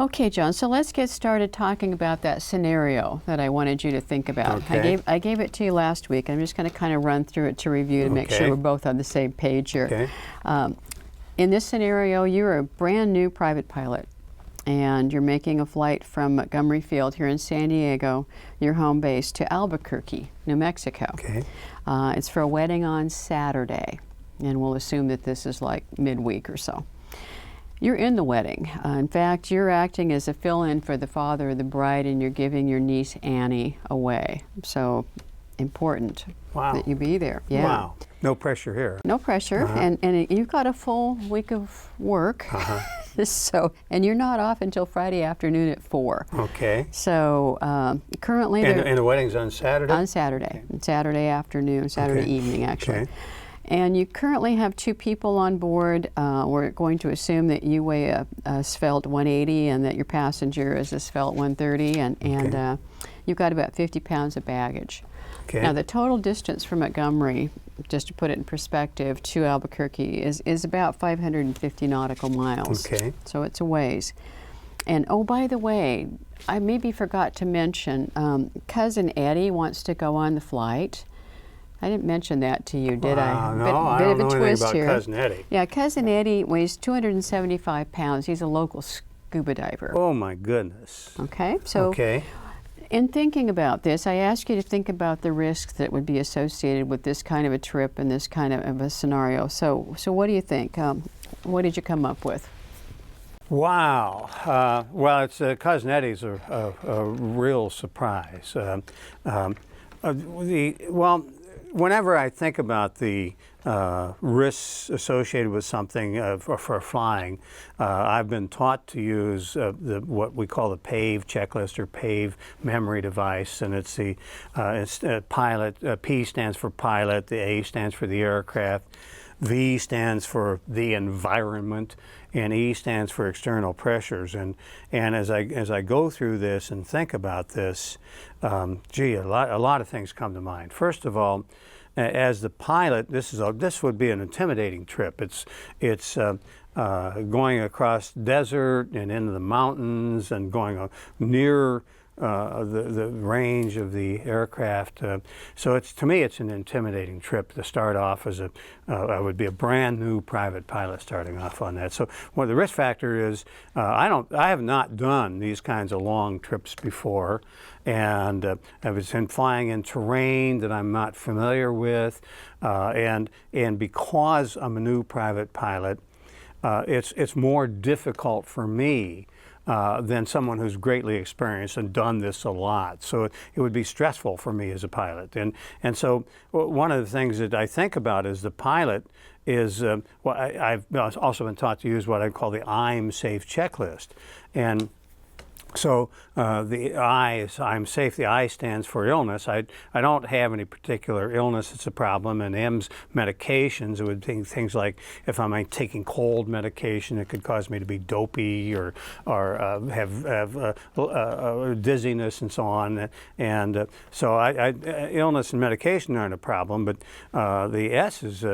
Okay, John, so let's get started talking about that scenario that I wanted you to think about. Okay. I gave it to you last week. I'm just going to kind of run through it to review to make sure we're both on the same page here. Okay. In this scenario, you're a brand new private pilot and you're making a flight from Montgomery Field here in San Diego, your home base, to Albuquerque, New Mexico. Okay. It's for a wedding on Saturday, and we'll assume that this is like midweek or so. You're in the wedding. In fact, you're acting as a fill-in for the father of the bride, and you're giving your niece Annie away. So important that you be there. Yeah. Wow. No pressure here. No pressure, and you've got a full week of work. So, and you're not off until Friday afternoon at 4. Okay. So currently, and the wedding's on Saturday. On Saturday, Saturday afternoon, Saturday evening, actually. Okay. And you currently have 2 people on board. We're going to assume that you weigh a svelte 180 and that your passenger is a svelte 130, and you've got about 50 pounds of baggage. Okay. Now, the total distance from Montgomery, just to put it in perspective, to Albuquerque is about 550 nautical miles. Okay. So it's a ways. And oh, by the way, I maybe forgot to mention, Cousin Eddie wants to go on the flight. I didn't mention that to you, did I? No, I don't know anything about Cousin Eddie. Yeah, Cousin Eddie weighs 275 pounds. He's a local scuba diver. Oh my goodness. Okay, so in thinking about this, I ask you to think about the risks that would be associated with this kind of a trip and this kind of a scenario. So what do you think? What did you come up with? Wow. Well, it's Cousin Eddie's a real surprise. Whenever I think about the risks associated with something for flying, I've been taught to use what we call the PAVE checklist or PAVE memory device, and it's pilot. P stands for pilot, the A stands for the aircraft, V stands for the environment, and E stands for external pressures. And as I go through this and think about this, a lot of things come to mind. First of all, as the pilot, this would be an intimidating trip. It's going across desert and into the mountains and going near the range of the aircraft. So to me, it's an intimidating trip to start off as I would be a brand new private pilot starting off on that. So the risk factor is I have not done these kinds of long trips before, and I was flying in terrain that I'm not familiar with, and because I'm a new private pilot, it's more difficult for me than someone who's greatly experienced and done this a lot. So it would be stressful for me as a pilot. And so one of the things that I think about as the pilot is, I've also been taught to use what I call the I'm safe checklist. And so the I is I'm safe. The I stands for illness. I don't have any particular illness that's a problem. And M's medications, it would be things like if I'm taking cold medication, it could cause me to be dopey or have dizziness and so on. And so illness and medication aren't a problem, but the S is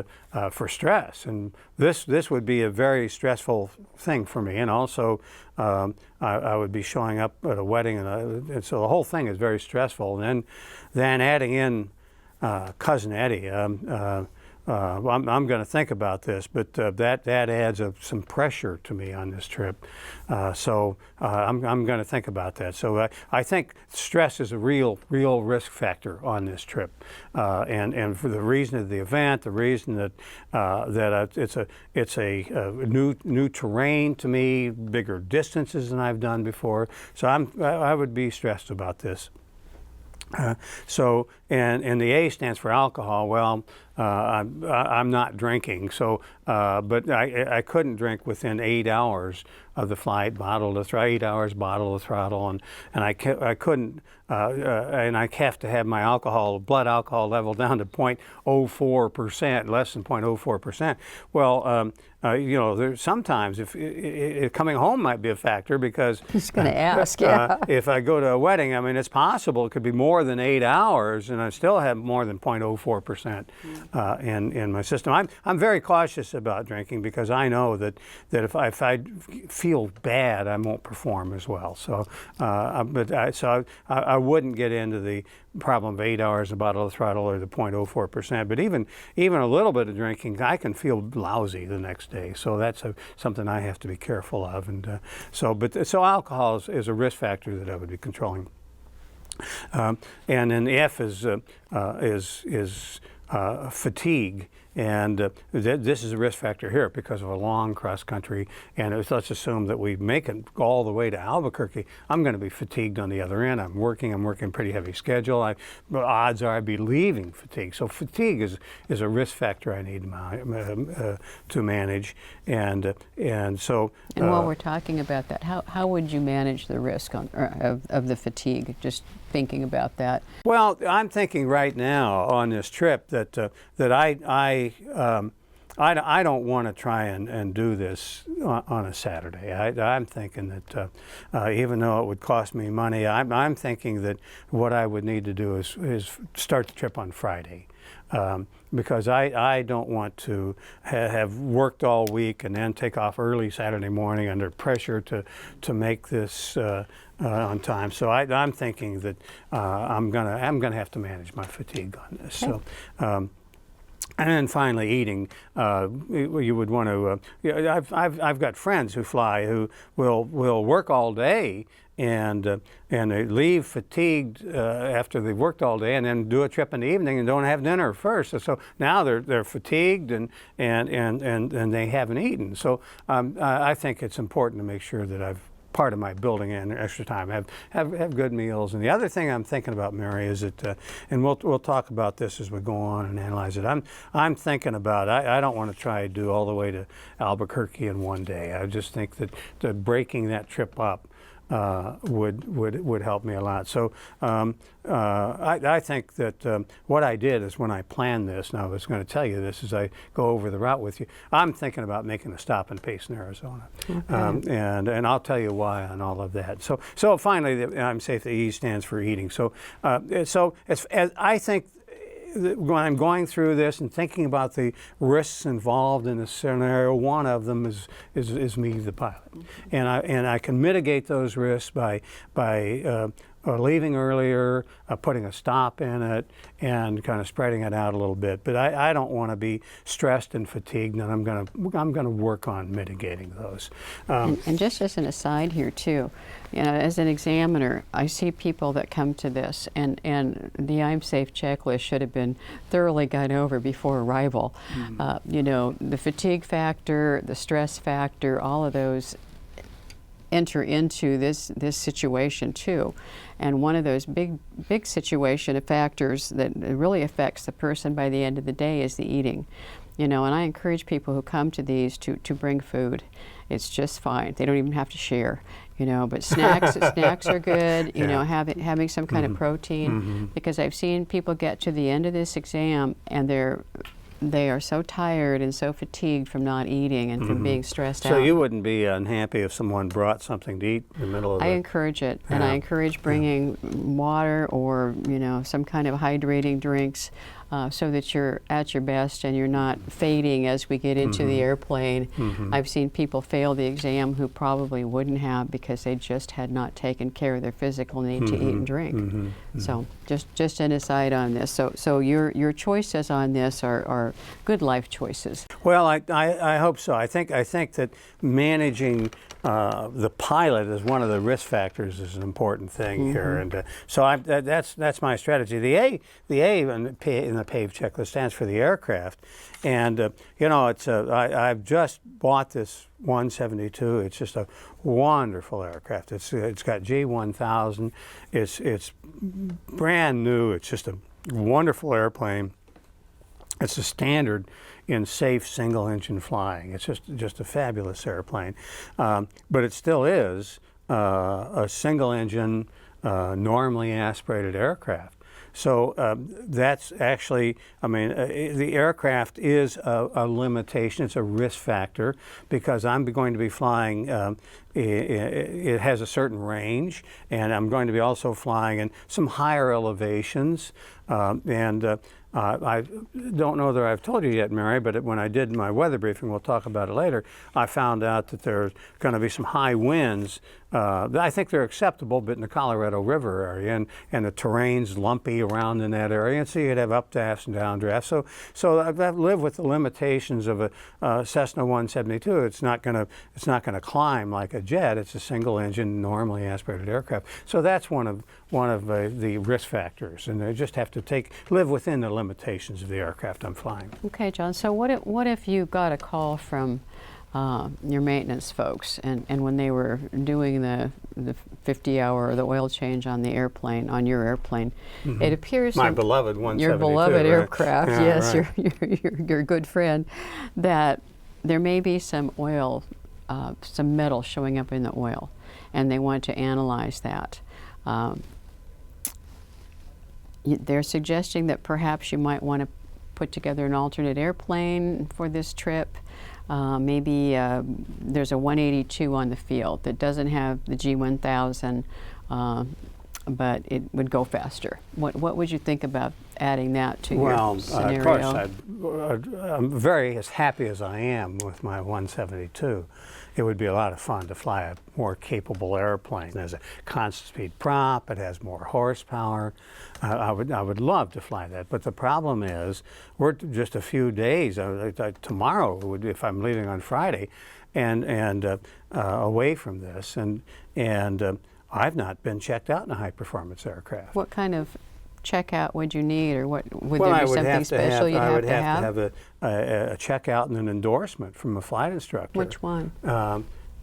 for stress. And this would be a very stressful thing for me. And also I would be showing up at a wedding, and so the whole thing is very stressful. And then adding in Cousin Eddie, I'm going to think about this, but that adds some pressure to me on this trip. So I'm going to think about that. So I think stress is a real risk factor on this trip, and for the reason of the event, the reason that it's a new terrain to me, bigger distances than I've done before. So I would be stressed about this. And the A stands for alcohol. Well, I'm not drinking, so but I couldn't drink within 8 hours of the flight. 8 hours, bottle of throttle, and I couldn't, and I have to have my blood alcohol level down to 0.04%, less than 0.04%. Well, there's sometimes if coming home might be a factor because I was going to ask, if I go to a wedding, I mean, it's possible it could be more than 8 hours, and I still have more than 0.04% in my system. I'm very cautious about drinking because I know that if I feel bad, I won't perform as well. So, I wouldn't get into the problem of 8 hours of bottle of throttle or the 0.04%. But even a little bit of drinking, I can feel lousy the next day. So that's something I have to be careful of. And so alcohol is a risk factor that I would be controlling. And then F is fatigue, and this is a risk factor here because of a long cross country. And let's assume that we make it all the way to Albuquerque. I'm going to be fatigued on the other end. I'm working pretty heavy schedule. Odds are I'd be leaving fatigue. So fatigue is a risk factor I need to manage. And so. And while we're talking about that, how would you manage the risk of the fatigue? Just thinking about that. Well, I'm thinking right now on this trip that I don't want to try and do this on a Saturday. I'm thinking that even though it would cost me money, I'm thinking that what I would need to do is start the trip on Friday. Because I don't want to have worked all week and then take off early Saturday morning under pressure to make this on time. So I'm thinking that I'm gonna have to manage my fatigue on this. Okay. So. And then finally, eating. You would want to. I've got friends who fly who will work all day and they leave fatigued after they've worked all day, and then do a trip in the evening and don't have dinner first. So now they're fatigued and they haven't eaten. So I think it's important to make sure that part of my building in extra time have good meals. And the other thing I'm thinking about, Mary, is that and we'll talk about this as we go on and analyze it. I'm thinking about I don't want to try to do all the way to Albuquerque in one day. I just think that breaking that trip up would help me a lot. So I think that what I did is when I planned this, and I was going to tell you this as I go over the route with you, I'm thinking about making a stop in Payson, Arizona. Okay. And I'll tell you why on all of that. So finally, I'm safe. The E stands for eating. So as I think, when I'm going through this and thinking about the risks involved in this scenario, one of them is me, the pilot, and I can mitigate those risks by leaving earlier, putting a stop in it, and kind of spreading it out a little bit. But I don't want to be stressed and fatigued, and I'm gonna work on mitigating those. And just as an aside here too, as an examiner, I see people that come to this, and the I'm Safe checklist should have been thoroughly gone over before arrival. The fatigue factor, the stress factor, all of those enter into this situation too. And one of those big situation factors that really affects the person by the end of the day is the eating. And I encourage people who come to these to bring food. It's just fine. They don't even have to share, but snacks are good, having some kind of protein, because I've seen people get to the end of this exam and they are so tired and so fatigued from not eating and from being stressed out. So you wouldn't be unhappy if someone brought something to eat in the middle of I encourage it, and I encourage bringing water or some kind of hydrating drinks, so that you're at your best and you're not fading as we get into the airplane. I've seen people fail the exam who probably wouldn't have because they just had not taken care of their physical need to eat and drink. So just an aside on this. So your choices on this are good life choices. Well, I hope so. I think that managing the pilot is one of the risk factors is an important thing here, and so that's my strategy. The A in the PAVE checklist stands for the aircraft, and I've just bought this 172. It's just a wonderful aircraft. It's got G1000. It's brand new. It's just a wonderful airplane. It's a standard in safe single-engine flying. It's just a fabulous airplane, but it still is a single-engine, normally aspirated aircraft. So that's actually, the aircraft is a limitation. It's a risk factor because I'm going to be flying, it has a certain range, and I'm going to be also flying in some higher elevations. I don't know that I've told you yet, Mary, but when I did my weather briefing, we'll talk about it later, I found out that there's going to be some high winds. I think they're acceptable, but in the Colorado River area, and the terrain's lumpy around in that area, and so you'd have updrafts and downdrafts. So I've lived with the limitations of a Cessna 172. It's not going to climb like a jet. It's a single-engine, normally aspirated aircraft. So that's one of the risk factors, and I just have to live within the limitations of the aircraft I'm flying. Okay, John. So what if you got a call from your maintenance folks, and when they were doing the 50-hour or the oil change on the airplane, on your airplane, it appears My beloved 172, your beloved right? aircraft, Yeah, yes, right. your good friend, that there may be some oil, some metal showing up in the oil, and they want to analyze that. They're suggesting that perhaps you might want to put together an alternate airplane for this trip. Maybe there's a 182 on the field that doesn't have the G1000, but it would go faster. What would you think about adding that to your scenario? Of course, I'm very as happy as I am with my 172. It would be a lot of fun to fly a more capable airplane. It has a constant speed prop. It has more horsepower. I would love to fly that. But the problem is, we're just a few days. Tomorrow, if I'm leaving on Friday, and away from this, and I've not been checked out in a high performance aircraft. What kind of checkout would you need, or would Well, there be something special you'd I would have to have to have a checkout and an endorsement from a flight instructor. Which one?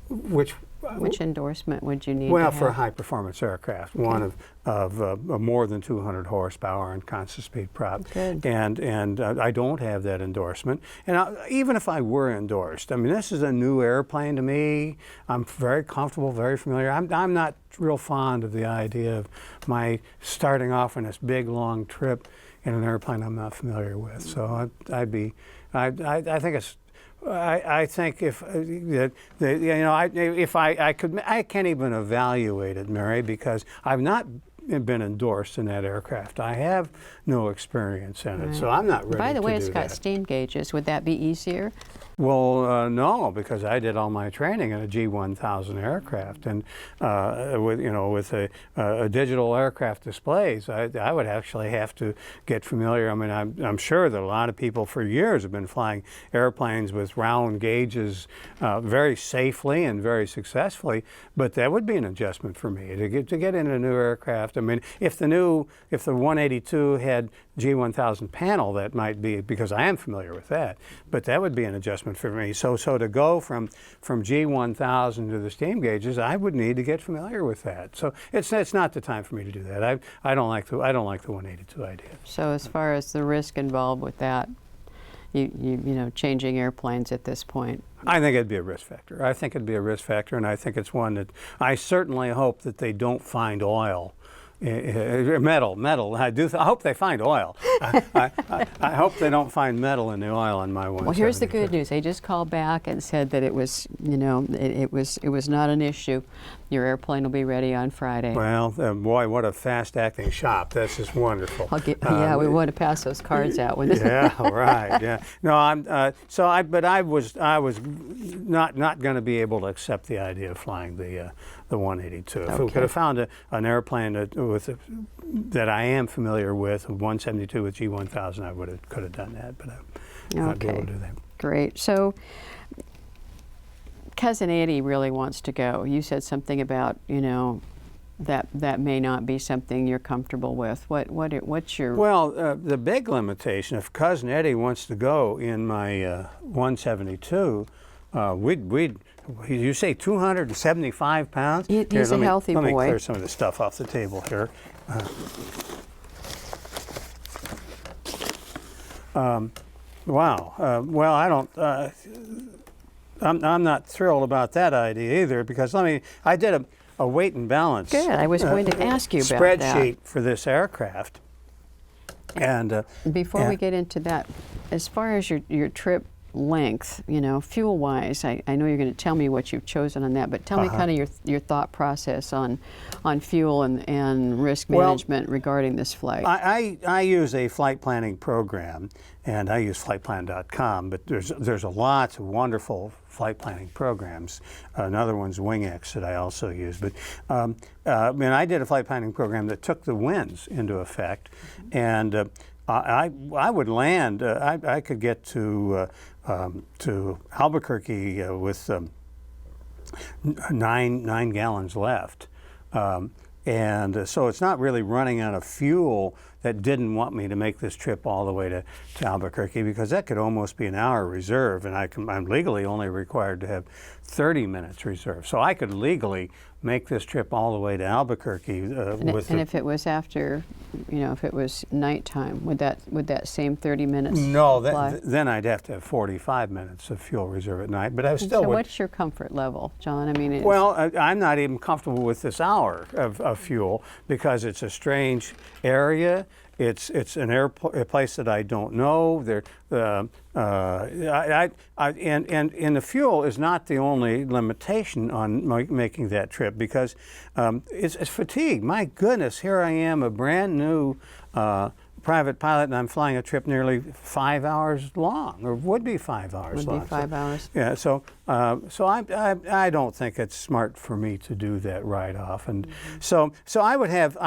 Which endorsement would you need to Well, have? for a high-performance aircraft, Okay. one of more than 200 horsepower and constant speed prop. Good. And I don't have that endorsement. And even if I were endorsed, I mean, this is a new airplane to me. I'm very comfortable, very familiar. I'm not real fond of the idea of my starting off on this big, long trip in an airplane I'm not familiar with. So I think it's. I think if I can't even evaluate it, Mary, because I've not been endorsed in that aircraft. I have no experience in it, so I'm not ready to do that. By the way, it's got steam gauges. Would that be easier? Well, no, because I did all my training in a G1000 aircraft, and with a digital aircraft displays, I would actually have to get familiar. I mean, I'm sure that a lot of people for years have been flying airplanes with round gauges very safely and very successfully, but that would be an adjustment for me to get in a new aircraft. I mean, if the 182 had G1000 panel, that might be, because I am familiar with that, but that would be an adjustment for me. So to go from G1000 to the steam gauges, I would need to get familiar with that. So it's not the time for me to do that. I don't like the 182 idea. So as far as the risk involved with that, you changing airplanes at this point. I think it'd be a risk factor. I think it'd be a risk factor, and I think it's one that I certainly hope that they don't find oil. Metal. I hope they find oil. I hope they don't find metal in the oil on my 172. Well, here's the good news. They just called back and said that it was, it was not an issue. Your airplane will be ready on Friday. Well, boy, what a fast-acting shop. That's just wonderful. Yeah, we want to pass those cards out. Yeah, right. Yeah. No, but I was not going to be able to accept the idea of flying the 182. If we could have found an airplane that I am familiar with, a 172 with G1000, I could have done that, but I'm not be able to do that. Great. So, Cousin Eddie really wants to go. You said something about that may not be something you're comfortable with. What's your? Well, the big limitation, if Cousin Eddie wants to go in my 172, you say 275 pounds? He's a healthy boy. Let me clear some of the stuff off the table here. Wow. Well, I don't. I'm not thrilled about that idea either, because I did a weight and balance. Good. I was going to ask you about that. Spreadsheet for this aircraft. And before we get into that, as far as your trip length, you know, fuel-wise, I know you're going to tell me what you've chosen on that, but tell me kind of your thought process on fuel and risk management regarding this flight. I use a flight planning program, and I use flightplan.com, but there's a lots of wonderful flight planning programs. Another one's WingX that I also use. But I did a flight planning program that took the winds into effect, and I would land. I could get to Albuquerque with 9 gallons left. And so it's not really running out of fuel that didn't want me to make this trip all the way to Albuquerque, because that could almost be an hour reserve, and I'm legally only required to have 30 minutes reserve. So I could legally make this trip all the way to Albuquerque. And if it was after, you know, if it was nighttime, would that same 30 minutes No, apply? then I'd have to have 45 minutes of fuel reserve at night. But I still So would. what's your comfort level, John? I mean, Well, I'm not even comfortable with this hour of fuel, because it's a strange area. It's a place that I don't know. And the fuel is not the only limitation on making that trip, because it's fatigue. My goodness, here I am, a brand new private pilot, and I'm flying a trip nearly 5 hours long, or would be 5 hours long. Would be 5 hours. Yeah, so I don't think it's smart for me to do that right off, and so I would have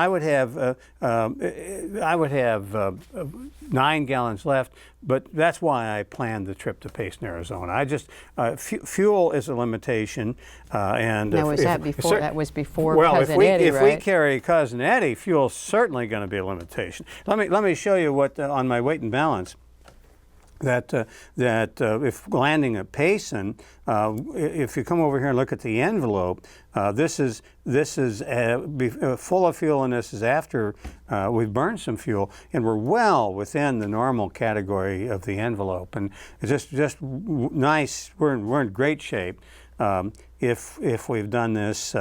9 gallons left, but that's why I planned the trip to Payson, Arizona. I just fuel is a limitation, and now was that before? That was before well, Cousin Eddie, if right? we carry Cousin Eddie, fuel's certainly going to be a limitation. Let me show you what on my weight and balance. That if landing at Payson, if you come over here and look at the envelope, this is full of fuel, and this is after we've burned some fuel, and we're well within the normal category of the envelope, and it's just nice. We're in great shape if we've done this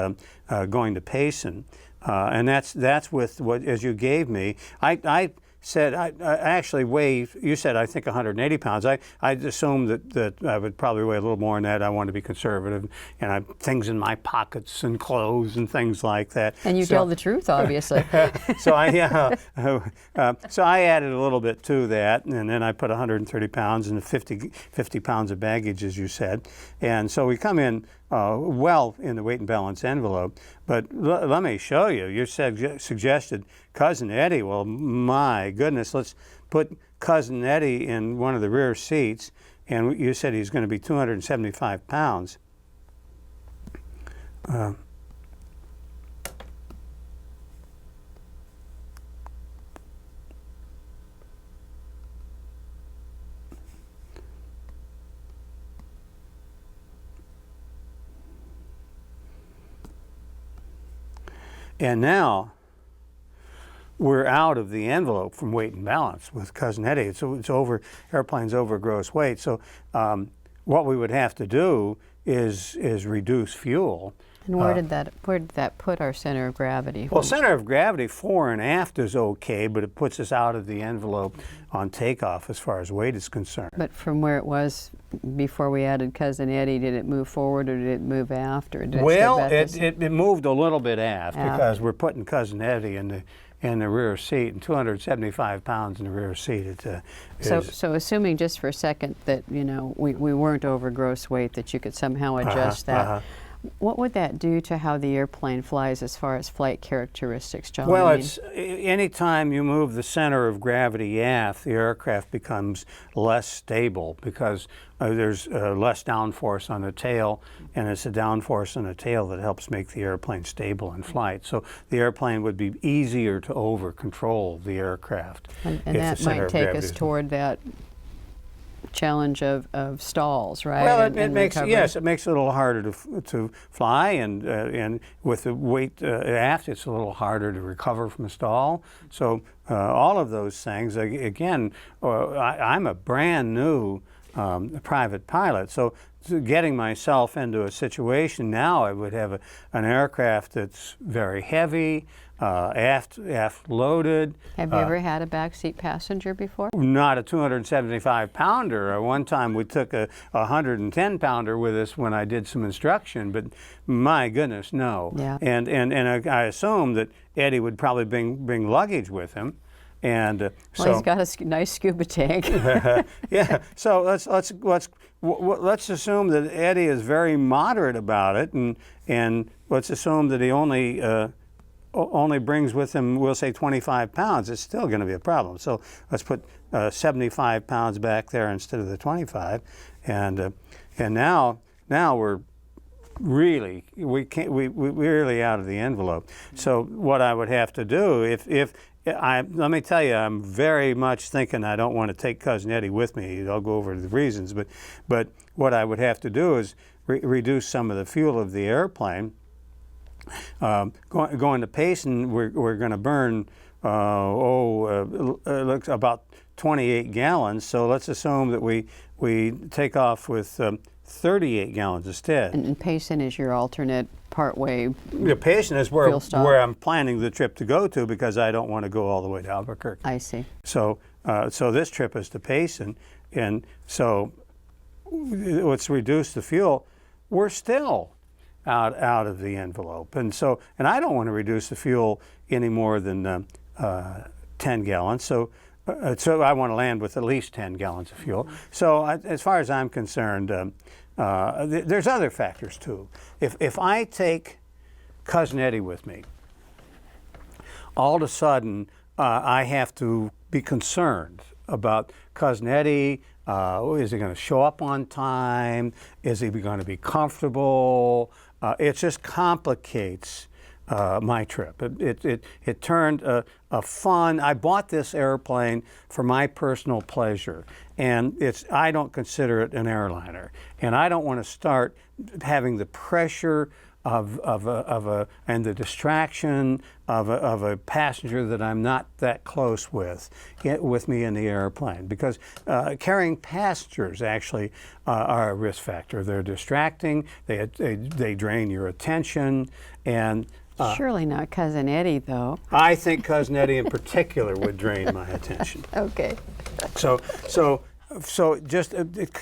going to Payson, and that's with what as you gave me. I said I actually weigh. You said I think 180 pounds. I assumed that I would probably weigh a little more than that. I want to be conservative, and I have things in my pockets and clothes and things like that. And you tell the truth, obviously. So I added a little bit to that, and then I put 130 pounds and 50 pounds of baggage, as you said, and so we come in well in the weight and balance envelope. But let me show you. You suggested Cousin Eddie. Well, my goodness, let's put Cousin Eddie in one of the rear seats, and you said he's going to be 275 pounds. And now we're out of the envelope from weight and balance with Cousin Eddie. It's over, airplane's over gross weight. So what we would have to do is reduce fuel. And where did that put our center of gravity? Well, center of gravity fore and aft is okay, but it puts us out of the envelope on takeoff as far as weight is concerned. But from where it was before we added Cousin Eddie, did it move forward or did it move aft? Or did it moved a little bit aft because we're putting Cousin Eddie in the rear seat, and 275 pounds in the rear seat. So assuming just for a second that we weren't over gross weight, that you could somehow adjust that. What would that do to how the airplane flies as far as flight characteristics, John? Well, it's anytime you move the center of gravity aft, the aircraft becomes less stable because there's less downforce on the tail, and it's the downforce on the tail that helps make the airplane stable in flight. So the airplane would be easier to over-control the aircraft. And that might take us toward that challenge of stalls, right? Well, it makes it a little harder to fly, and with the weight aft, it's a little harder to recover from a stall. So all of those things. Again, I'm a brand new a private pilot. So getting myself into a situation now, I would have an aircraft that's very heavy, aft loaded. Have you ever had a backseat passenger before? Not a 275-pounder. One time we took a 110-pounder with us when I did some instruction, but my goodness, no. Yeah. And I assumed that Eddie would probably bring luggage with him. And Well, so he's got a nice scuba tank. yeah. So let's assume that Eddie is very moderate about it, and let's assume that he only brings with him, we'll say 25 pounds. It's still going to be a problem. So let's put 75 pounds back there instead of the 25, and now we're really we're really out of the envelope. So what I would have to do let me tell you, I'm very much thinking I don't want to take Cousin Eddie with me. I'll go over the reasons, but what I would have to do is reduce some of the fuel of the airplane. Going to Payson, we're going to burn looks about 28 gallons. So let's assume that we take off with 38 gallons instead. And Payson is your alternate partway. The Payson is where I'm planning the trip to go to, because I don't want to go all the way to Albuquerque. I see. So this trip is to Payson, and so let's reduce the fuel. We're still out of the envelope, and I don't want to reduce the fuel any more than 10 gallons. So I want to land with at least 10 gallons of fuel. So as far as I'm concerned, there's other factors too. If I take Cousin Eddie with me, all of a sudden I have to be concerned about Cousin Eddie. Is he going to show up on time? Is he going to be comfortable? It just complicates my trip. It turned a fun. I bought this airplane for my personal pleasure, and I don't consider it an airliner, and I don't want to start having the pressure and the distraction of a passenger that I'm not that close with me in the airplane, because carrying passengers actually are a risk factor. They're distracting. They drain your attention, and surely not Cousin Eddie, though. I think Cousin Eddie in particular would drain my attention. Okay. So just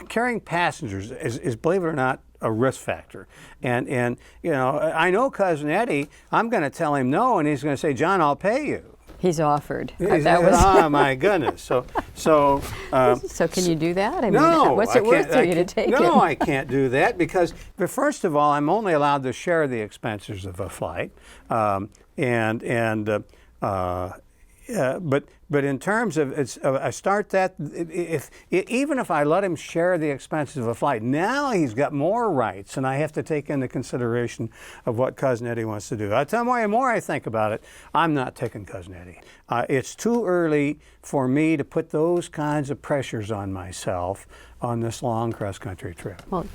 carrying passengers is, believe it or not, a risk factor. And I know Cousin Eddie, I'm going to tell him no, and he's going to say, John, I'll pay you. He's offered. Oh my goodness. So can you do that? I mean, no, what's it worth to you to take him? No, I can't do that, because first of all, I'm only allowed to share the expenses of a flight, but in terms of I start that even if I let him share the expenses of a flight, now he's got more rights, and I have to take into consideration of what Cousin Eddie wants to do. I tell you, the more I think about it, I'm not taking Cousin Eddie. It's too early for me to put those kinds of pressures on myself on this long cross-country trip. Well,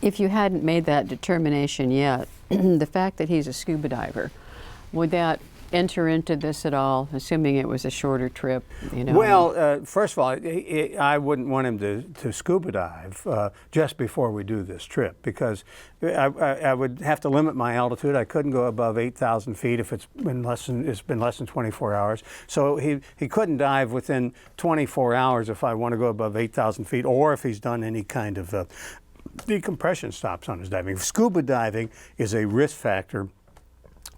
if you hadn't made that determination yet, the fact that he's a scuba diver, would that enter into this at all, assuming it was a shorter trip? Well, first of all, I wouldn't want him to scuba dive just before we do this trip, because I would have to limit my altitude. I couldn't go above 8,000 feet if it's been less than 24 hours. So he couldn't dive within 24 hours if I want to go above 8,000 feet, or if he's done any kind of decompression stops on his diving. Scuba diving is a risk factor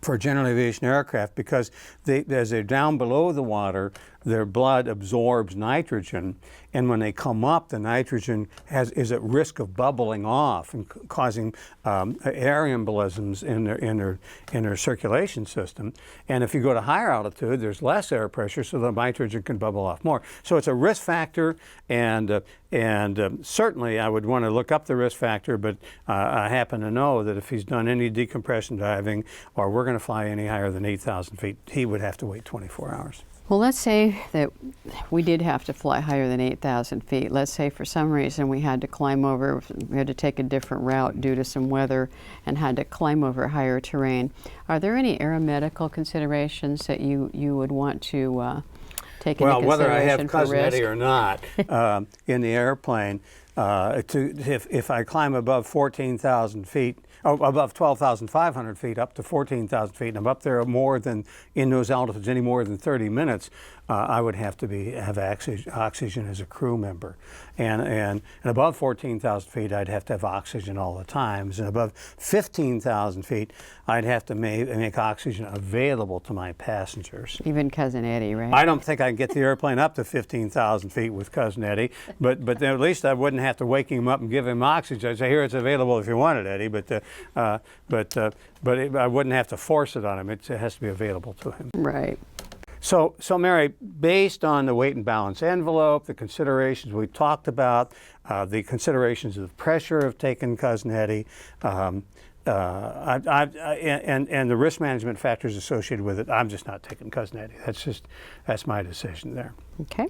for general aviation aircraft, because as they're down below the water, their blood absorbs nitrogen, and when they come up, the nitrogen is at risk of bubbling off and causing air embolisms in their circulation system. And if you go to higher altitude, there's less air pressure, so the nitrogen can bubble off more. So it's a risk factor, and certainly I would want to look up the risk factor, but I happen to know that if he's done any decompression diving, or we're going to fly any higher than 8,000 feet, he would have to wait 24 hours. Well, let's say that we did have to fly higher than 8,000 feet. Let's say for some reason we had to climb over, we had to take a different route due to some weather and had to climb over higher terrain. Are there any aeromedical considerations that you would want to take into Well, whether I have consideration for Cousin risk? Eddie or not in the airplane, if I climb above 14,000 feet, above 12,500 feet up to 14,000 feet, and I'm up there more than, in those altitudes, any more than 30 minutes, I would have to have oxygen as a crew member. And above 14,000 feet, I'd have to have oxygen all the time. And above 15,000 feet, I'd have to make oxygen available to my passengers. Even Cousin Eddie, right? I don't think I can get the airplane up to 15,000 feet with Cousin Eddie, but then at least I wouldn't have to wake him up and give him oxygen. I'd say, here, it's available if you want it, Eddie, but I wouldn't have to force it on him. It has to be available to him. Right. So Mary, based on the weight and balance envelope, the considerations we talked about, the considerations of the pressure of taking Cousin Eddie, and the risk management factors associated with it, I'm just not taking Cousin Eddie. That's my decision there. Okay.